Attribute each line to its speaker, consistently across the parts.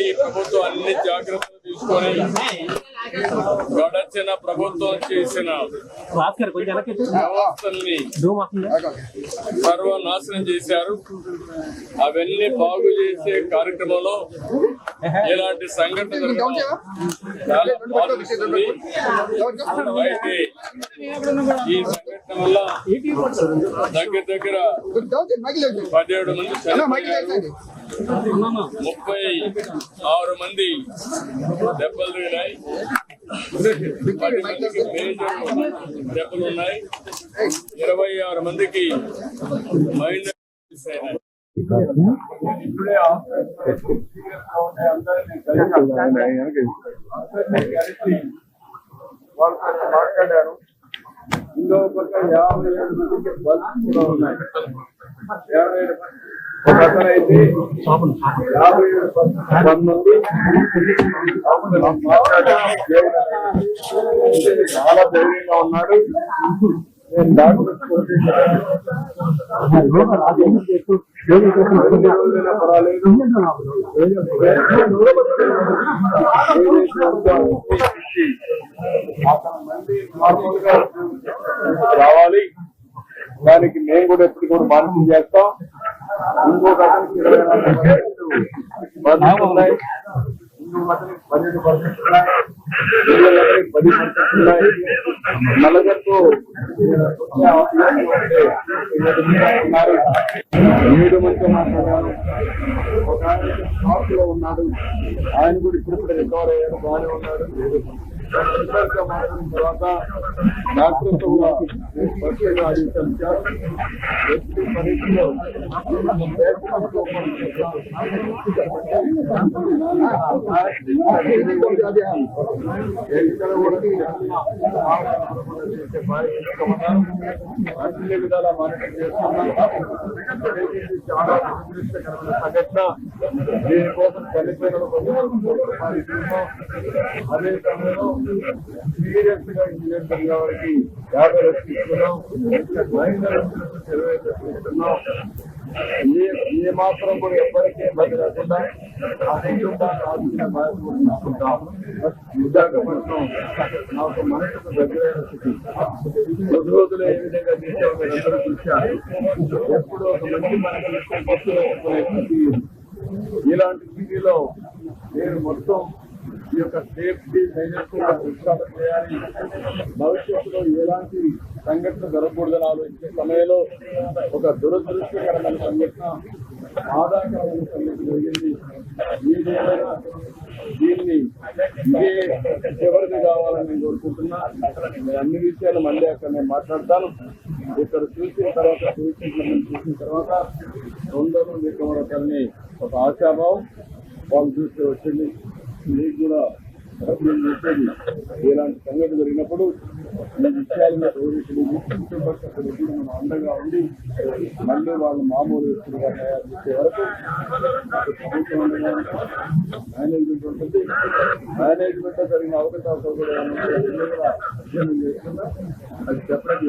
Speaker 1: ఈ ప్రభుత్వం అన్ని జాగ్రత్తలు తీసుకొని గడచిన ప్రభుత్వం చేసిన వ్యవస్థల్ని సర్వనాశనం చేశారు. అవన్నీ బాగు చేసే కార్యక్రమంలో ఇలాంటి సంఘటన చాలా బాధిస్తుంది. అయితే ఈ సంఘటన వల్ల దగ్గర 17 మంది చనిపోయారు, 36 మంది దెబ్బలు తగిలాయి, 10 మందికి మేజర్ దెబ్బలు ఉన్నాయి, 26 మందికి మైనర్ అయినాయి. ఇప్పుడే వాళ్ళతో మాట్లాడారు. ఇంకో పక్క 57 మందికి బల్స్ కూడా ఉన్నాయి. 57 ఒక అతను అయితే 57 మంది చాలా ధైర్యంగా ఉన్నాడు. నేను డాక్టర్ పర్వాలేదు రావాలి. దానికి మేము కూడా ఎప్పుడు కూడా మానిటర్ చేస్తాం. ఇంకొక అతనికి 24% ఉన్నాయి, ఇంకొక అతనికి 12% ఉన్నాయి, 10% ఉన్నాయి. నలుగురితో 7 మందితో మాట్లాడాను. ఒక ఆయన షాప్ లో ఉన్నాడు, ఆయన కూడా ఇప్పుడు రికవర్ అయ్యాడు, బాగానే ఉన్నాడు. మాట్లాడిన తర్వాత డాక్టర్తో కూడా ఆడించారు. పరీక్షలో అన్ని విధాలా మానిటర్ చేస్తున్నాం. చాలా దురదృష్టకరమైన సంఘటన. దీనికోసం చనిపోయిన అదే సమయంలో సీరియస్ గా ఇంజనీర్ జరిగే వారికి 50 లక్షలు ఇస్తున్నాం, 20 లక్షలు ఇస్తున్నాం. ఏ మాత్రం కూడా ఎప్పటికీ బతి లేకుండా ఆ కుటుంబాన్ని ఆదుకునే బాధ్యత తీసుకుంటాం. విశాఖపట్నం నాకు మనసుకు దగ్గరైన స్థితి. కొద్ది రోజులు ఏ విధంగా చేసామో మీరందరూ చూశారు. ఎప్పుడు ఒక మంచి మనకి ఇలాంటి స్థితిలో నేను మొత్తం ఈ యొక్క సేఫ్టీ మెజర్స్ చేయాలి. భవిష్యత్తులో ఎలాంటి సంఘటన జరగకూడదని ఆలోచించే సమయంలో ఒక దురదృష్టకరమైన సంఘటన, బాధాకరమైన సంఘటన జరిగింది. ఏదేమైనా దీన్ని ఇదే ఎవరిది కావాలని నేను కోరుకుంటున్నా. అన్ని విషయాలు మళ్ళీ అక్కడ నేను మాట్లాడతాను. ఇక్కడ చూసిన తర్వాత చూసిన తర్వాత 2 మంది కమరకల్ని ఒక ఆశాభావం వాళ్ళు చూస్తే వచ్చింది. మీకు కూడా చెప్పేది, ఇలాంటి సంఘటన జరిగినప్పుడు ఈ విషయాలను కుటుంబ సభ్యులకి మనం అండగా ఉండి మళ్ళీ వాళ్ళు మామూలు వ్యక్తులుగా తయారు చేసే వరకు ప్రభుత్వం అండగా మేనేజ్మెంట్ ఉంటుంది. మేనేజ్మెంట్ జరిగిన అవకాశాలు కూడా అది చెప్పడం.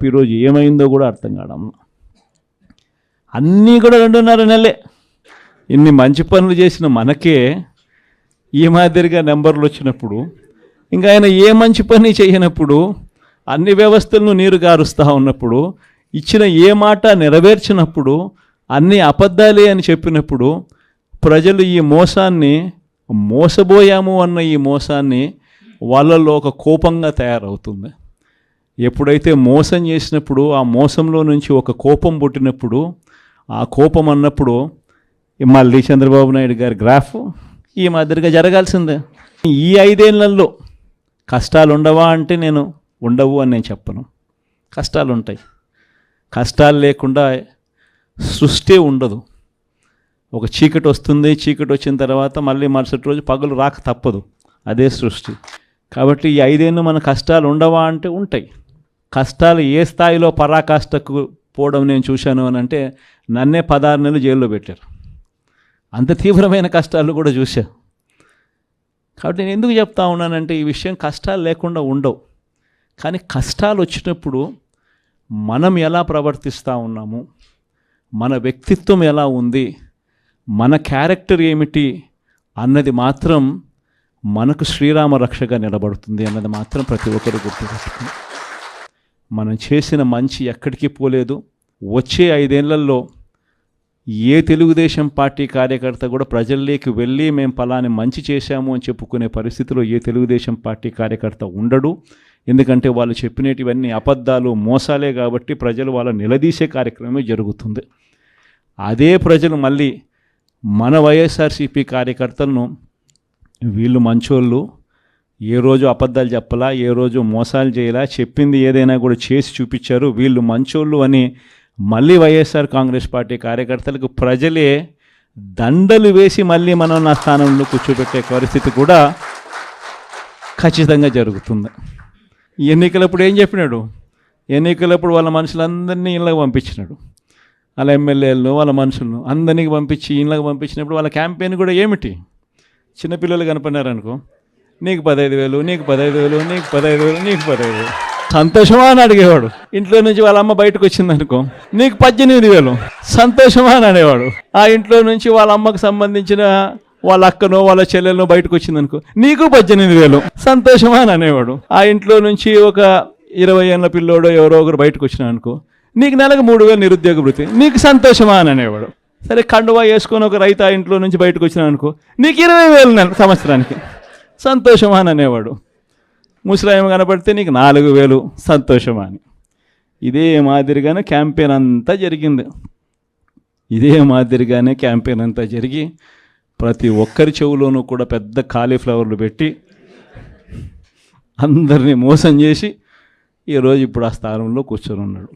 Speaker 2: ఈరోజు ఏమైందో కూడా అర్థం కాదమ్మా. అన్నీ కూడా 2.5 నెలలే. ఇన్ని మంచి పనులు చేసిన మనకే ఈ మాదిరిగా నెంబర్లు వచ్చినప్పుడు, ఇంకా ఆయన ఏ మంచి పని చేయనప్పుడు, అన్ని వ్యవస్థలను నీరు గారుస్తూ ఉన్నప్పుడు, ఇచ్చిన ఏ మాట నెరవేర్చినప్పుడు, అన్ని అబద్ధాలే అని చెప్పినప్పుడు, ప్రజలు ఈ మోసాన్ని మోసబోయాము అన్న ఈ మోసాన్ని వాళ్ళల్లో ఒక కోపంగా తయారవుతుంది. ఎప్పుడైతే మోసం చేసినప్పుడు ఆ మోసంలో నుంచి ఒక కోపం పుట్టినప్పుడు, ఆ కోపం అన్నప్పుడు మళ్ళీ చంద్రబాబు నాయుడు గారి గ్రాఫ్ ఈ మాదిరిగా జరగాల్సిందే. ఈ 5 ఏళ్లలో కష్టాలు ఉండవా అంటే నేను ఉండవు అని నేను చెప్పను. కష్టాలు ఉంటాయి. కష్టాలు లేకుండా సృష్టి ఉండదు. ఒక చీకటి వస్తుంది, చీకటి వచ్చిన తర్వాత మళ్ళీ మరుసటి రోజు పగలు రాక తప్పదు. అదే సృష్టి. కాబట్టి ఈ 5 ఏళ్ళు మన కష్టాలు ఉండవా అంటే ఉంటాయి. కష్టాలు ఏ స్థాయిలో పరాకాష్ఠకు పోవడం నేను చూశాను అని అంటే నన్నే 16 నెలలు జైల్లో పెట్టారు. అంత తీవ్రమైన కష్టాలు కూడా చూశా. కాబట్టి నేను ఎందుకు చెప్తా ఉన్నానంటే ఈ విషయం కష్టాలు లేకుండా ఉండవు. కానీ కష్టాలు వచ్చినప్పుడు మనం ఎలా ప్రవర్తిస్తూ ఉన్నాము, మన వ్యక్తిత్వం ఎలా ఉంది, మన క్యారెక్టర్ ఏమిటి అన్నది మాత్రం మనకు శ్రీరామ రక్షగా నిలబడుతుంది అన్నది మాత్రం ప్రతి ఒక్కరు గుర్తుపెట్టుకుని, మనం చేసిన మంచి ఎక్కడికి పోలేదు. వచ్చే 5 ఏళ్లలో ఏ తెలుగుదేశం పార్టీ కార్యకర్త కూడా ప్రజల్లోకి వెళ్ళి మేము ఫలాని మంచి చేశాము అని చెప్పుకునే పరిస్థితిలో ఏ తెలుగుదేశం పార్టీ కార్యకర్త ఉండడు. ఎందుకంటే వాళ్ళు చెప్పినటివన్నీ అబద్ధాలు, మోసాలే కాబట్టి ప్రజలు వాళ్ళ నిలదీసే కార్యక్రమమే జరుగుతుంది. అదే ప్రజలు మళ్ళీ మన వైఎస్ఆర్సీపీ కార్యకర్తలను వీళ్ళు మంచోళ్ళు, ఏ రోజు అబద్ధాలు చెప్పలా, ఏ రోజు మోసాలు చేయలా, చెప్పింది ఏదైనా కూడా చేసి చూపించారు, వీళ్ళు మంచోళ్ళు అని మళ్ళీ వైఎస్ఆర్ కాంగ్రెస్ పార్టీ కార్యకర్తలకు ప్రజలే దండలు వేసి మళ్ళీ మనం నా స్థానంలో కూర్చోబెట్టే పరిస్థితి కూడా ఖచ్చితంగా జరుగుతుంది. ఎన్నికలప్పుడు ఏం చెప్పినాడు? ఎన్నికలప్పుడు వాళ్ళ మనుషులందరినీ ఇళ్ళకి పంపించినాడు. వాళ్ళ ఎమ్మెల్యేలను, వాళ్ళ మనుషులను అందరినీ పంపించి ఇళ్ళకి పంపించినప్పుడు వాళ్ళ క్యాంపెయిన్ కూడా ఏమిటి? చిన్నపిల్లలు కనపడినారనుకో, నీకు 15,000, నీకు 15,000, నీకు 15,000, నీకు 15,000, సంతోషమా అని అడిగేవాడు. ఇంట్లో నుంచి వాళ్ళ అమ్మ బయటకు వచ్చిందనుకో, నీకు 18,000, సంతోషమా అని అనేవాడు. ఆ ఇంట్లో నుంచి వాళ్ళ అమ్మకు సంబంధించిన వాళ్ళ అక్కనో వాళ్ళ చెల్లెలను బయటకు వచ్చిందనుకో, నీకు 18,000, సంతోషమా అని అనేవాడు. ఆ ఇంట్లో నుంచి ఒక 20 ఏళ్ళ పిల్లోడో ఎవరో ఒకరు బయటకు వచ్చినా అనుకో, నీకు నెలకు 3,000 నిరుద్యోగ వృత్తి, నీకు సంతోషమా అని అనేవాడు. సరే కండువా వేసుకొని ఒక రైతు ఆ ఇంట్లో నుంచి బయటకు వచ్చినా అనుకో, నీకు 20,000 సంవత్సరానికి, సంతోషమా అని అనేవాడు. ముసలాయమ కనపడితే నీకు 4,000, సంతోషమా అని. ఇదే మాదిరిగానే క్యాంపెయిన్ అంతా జరిగింది. ఇదే మాదిరిగానే క్యాంపెయిన్ అంతా జరిగి ప్రతి ఒక్కరి చెవులోనూ కూడా పెద్ద కాలీఫ్లవర్లు పెట్టి అందరినీ మోసం చేసి ఈరోజు ఇప్పుడు ఆ స్థానంలో కూర్చొని ఉన్నాడు.